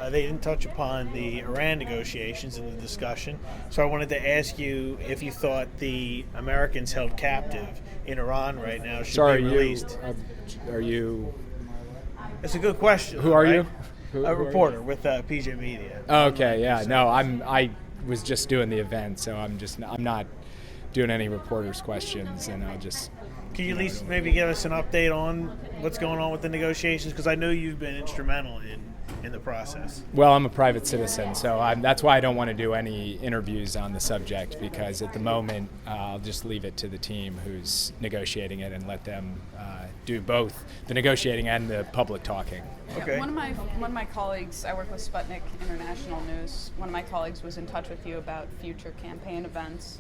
they didn't touch upon the Iran negotiations in the discussion. So I wanted to ask you if you thought the Americans held captive in Iran right now should be released. Are you? It's a good question. Who are right? you? A reporter with PJ Media. Okay, yeah. No, I was just doing the event, so I'm not doing any reporters' questions, and I'll just. Can you at least maybe give us an update on what's going on with the negotiations? Because I know you've been instrumental in the process. Well, I'm a private citizen, so that's why I don't want to do any interviews on the subject, because at the moment I'll just leave it to the team who's negotiating it and let them do both the negotiating and the public talking. Okay. One of my colleagues, I work with Sputnik International News. One of my colleagues was in touch with you about future campaign events,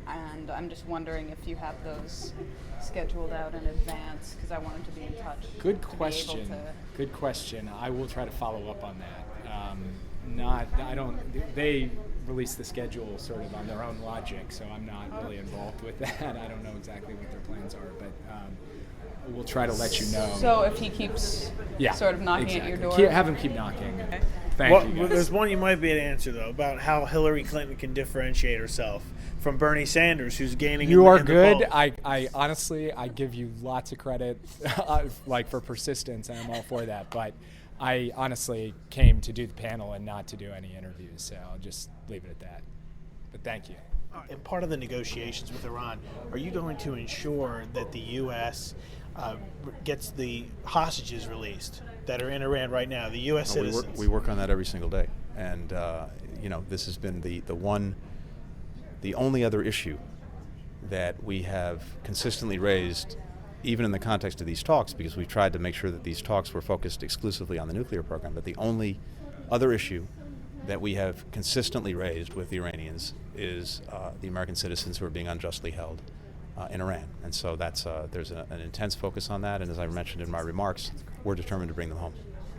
and I'm just wondering if you have those scheduled out in advance, because I wanted to be in touch. Good question. Good question. I will try to follow up on that. They release the schedule sort of on their own logic, so I'm not really involved with that. I don't know exactly what their plans are, but we'll try to let you know. So if he keeps sort of knocking at your door? Have him keep knocking. Okay. Thank you, guys. There's one you might be able to answer, though, about how Hillary Clinton can differentiate herself from Bernie Sanders, who's gaining You are in the good. polls. I honestly, I give you lots of credit like for persistence, and I'm all for that. But I honestly came to do the panel and not to do any interviews, so I'll just leave it at that. But thank you. And part of the negotiations with Iran, are you going to ensure that the U.S. Gets the hostages released that are in Iran right now, the U.S. citizens? We work on that every single day, and this has been the only other issue that we have consistently raised, even in the context of these talks, because we've tried to make sure that these talks were focused exclusively on the nuclear program. But the only other issue that we have consistently raised with the Iranians is the American citizens who are being unjustly held in Iran. And so there's an intense focus on that, and as I mentioned in my remarks, we're determined to bring them home.